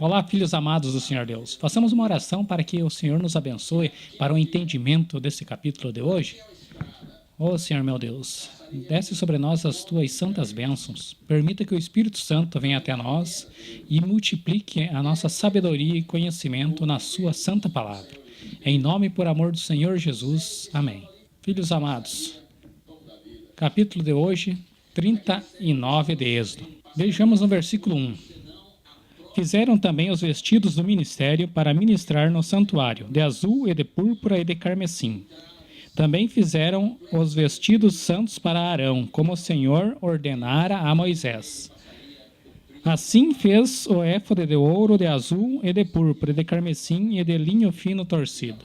Olá, filhos amados do Senhor Deus. Façamos uma oração para que o Senhor nos abençoe para o entendimento desse capítulo de hoje. Ó Senhor meu Deus, desce sobre nós as tuas santas bênçãos. Permita que o Espírito Santo venha até nós e multiplique a nossa sabedoria e conhecimento na sua santa palavra. Em nome e por amor do Senhor Jesus. Amém. Filhos amados, capítulo de hoje, 39 de Êxodo. Vejamos no versículo 1. Fizeram também os vestidos do ministério para ministrar no santuário, de azul e de púrpura e de carmesim. Também fizeram os vestidos santos para Arão, como o Senhor ordenara a Moisés. Assim fez o éfode de ouro, de azul e de púrpura, de carmesim e de linho fino torcido.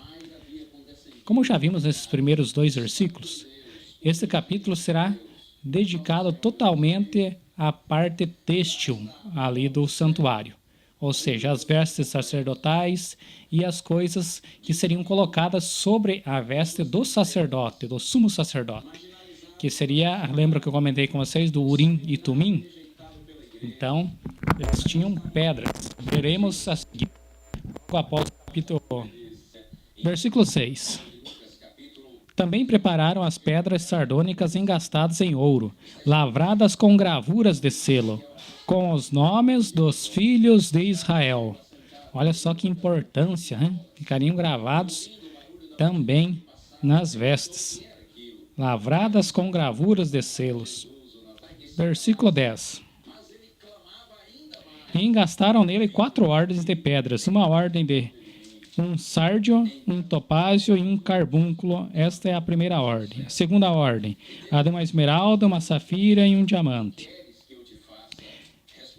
Como já vimos nesses primeiros 2 versículos, este capítulo será dedicado totalmente à parte têxtil ali do santuário, ou seja, as vestes sacerdotais e as coisas que seriam colocadas sobre a veste do sacerdote, do sumo sacerdote, que seria, lembra que eu comentei com vocês, do Urim e Tumim? Então, eles tinham pedras. Veremos a seguir, após o capítulo. Versículo 6. Também prepararam as pedras sardônicas engastadas em ouro, lavradas com gravuras de selo, com os nomes dos filhos de Israel. Olha só que importância, hein? Ficariam gravados também nas vestes, lavradas com gravuras de selos. Versículo 10. E engastaram nele 4 ordens de pedras, uma ordem de um sárdio, um topázio e um carbúnculo. Esta é a primeira ordem. A segunda ordem, a de uma esmeralda, uma safira e um diamante.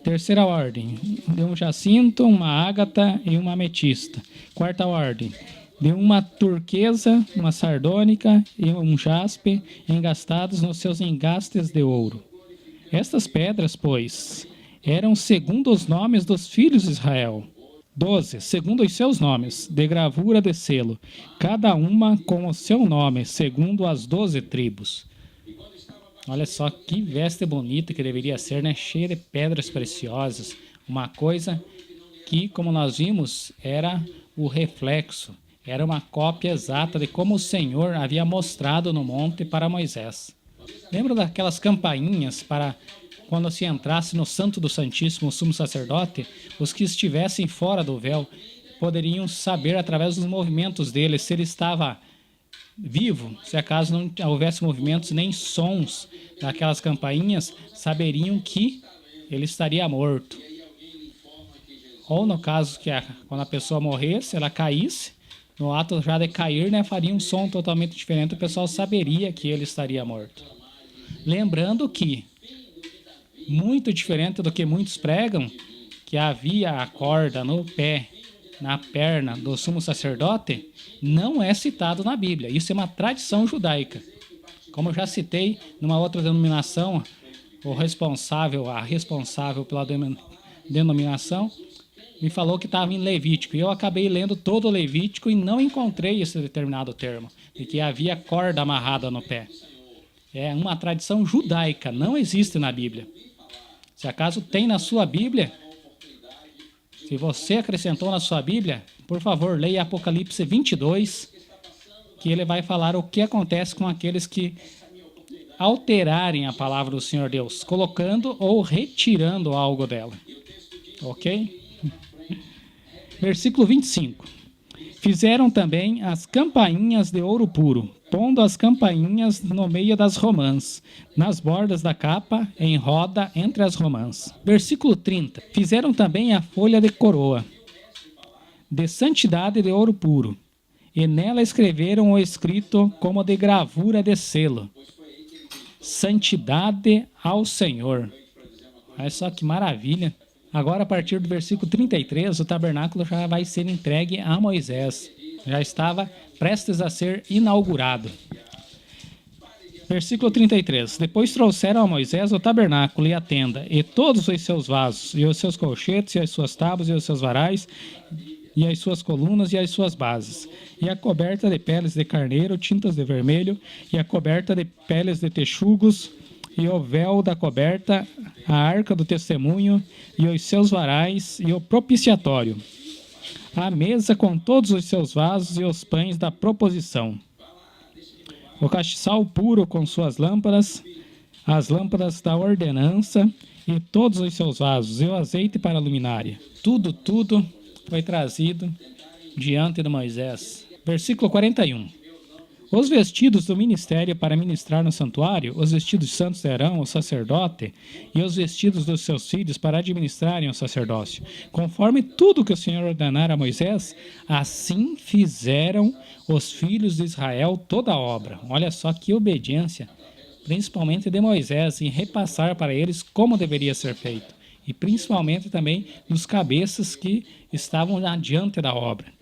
Terceira ordem, de um jacinto, uma ágata e uma ametista. Quarta ordem, de uma turquesa, uma sardônica e um jaspe, engastados nos seus engastes de ouro. Estas pedras, pois, eram segundo os nomes dos filhos de Israel. 12, segundo os seus nomes, de gravura de selo, cada uma com o seu nome, segundo as 12 tribos. Olha só que veste bonita que deveria ser, né? Cheia de pedras preciosas. Uma coisa que, como nós vimos, era o reflexo. Era uma cópia exata de como o Senhor havia mostrado no monte para Moisés. Lembra daquelas campainhas para quando se entrasse no Santo do Santíssimo, o sumo sacerdote? Os que estivessem fora do véu poderiam saber através dos movimentos dele se ele estava vivo. Se acaso não houvesse movimentos nem sons daquelas campainhas, saberiam que ele estaria morto. Ou no caso que quando a pessoa morresse, ela caísse, no ato já de cair, né, faria um som totalmente diferente, o pessoal saberia que ele estaria morto. Lembrando que, muito diferente do que muitos pregam, que havia a corda no pé, na perna do sumo sacerdote, não é citado na Bíblia. Isso é uma tradição judaica. Como eu já citei, numa outra denominação, a responsável pela denominação me falou que estava em Levítico. E eu acabei lendo todo o Levítico e não encontrei esse determinado termo, de que havia corda amarrada no pé. É uma tradição judaica, não existe na Bíblia. Se acaso tem na sua Bíblia, se você acrescentou na sua Bíblia, por favor, leia Apocalipse 22, que ele vai falar o que acontece com aqueles que alterarem a palavra do Senhor Deus, colocando ou retirando algo dela. Ok? Versículo 25. Fizeram também as campainhas de ouro puro, pondo as campainhas no meio das romãs, nas bordas da capa, em roda entre as romãs. Versículo 30. Fizeram também a folha de coroa, de santidade de ouro puro, e nela escreveram o escrito como de gravura de selo: santidade ao Senhor. Olha só que maravilha. Agora, a partir do versículo 33, o tabernáculo já vai ser entregue a Moisés. Já estava prestes a ser inaugurado. Versículo 33. Depois trouxeram a Moisés o tabernáculo e a tenda, e todos os seus vasos, e os seus colchetes, e as suas tábuas, e os seus varais, e as suas colunas, e as suas bases, e a coberta de peles de carneiro, tintas de vermelho, e a coberta de peles de texugos, e o véu da coberta, a arca do testemunho e os seus varais e o propiciatório, a mesa com todos os seus vasos e os pães da proposição, o castiçal puro com suas lâmpadas, as lâmpadas da ordenança e todos os seus vasos, e o azeite para a luminária. Tudo foi trazido diante de Moisés. Versículo 41. Os vestidos do ministério para ministrar no santuário, os vestidos santos de Arão, o sacerdote, e os vestidos dos seus filhos para administrarem o sacerdócio. Conforme tudo que o Senhor ordenara a Moisés, assim fizeram os filhos de Israel toda a obra. Olha só que obediência, principalmente de Moisés, em repassar para eles como deveria ser feito. E principalmente também dos cabeças que estavam adiante da obra.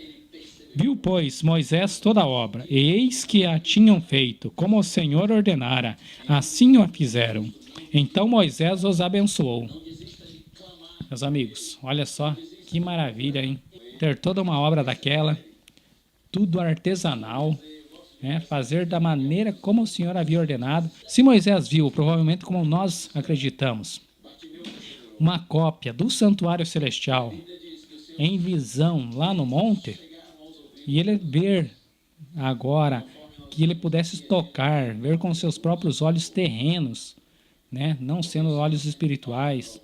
Viu, pois, Moisés toda a obra, e eis que a tinham feito, como o Senhor ordenara, assim o fizeram. Então Moisés os abençoou. Meus amigos, olha só que maravilha, hein? Ter toda uma obra daquela, tudo artesanal, né? Fazer da maneira como o Senhor havia ordenado. Se Moisés viu, provavelmente como nós acreditamos, uma cópia do santuário celestial em visão lá no monte, e ele ver agora que ele pudesse tocar, ver com seus próprios olhos terrenos, né? Não sendo olhos espirituais,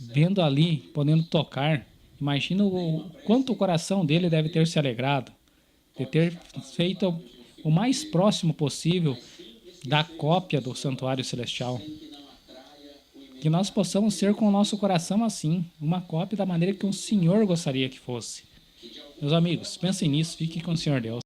vendo ali, podendo tocar. Imagina o quanto o coração dele deve ter se alegrado, de ter feito o mais próximo possível da cópia do santuário celestial. Que nós possamos ser com o nosso coração assim, uma cópia da maneira que o Senhor gostaria que fosse. Meus amigos, pensem nisso, fiquem com o Senhor Deus.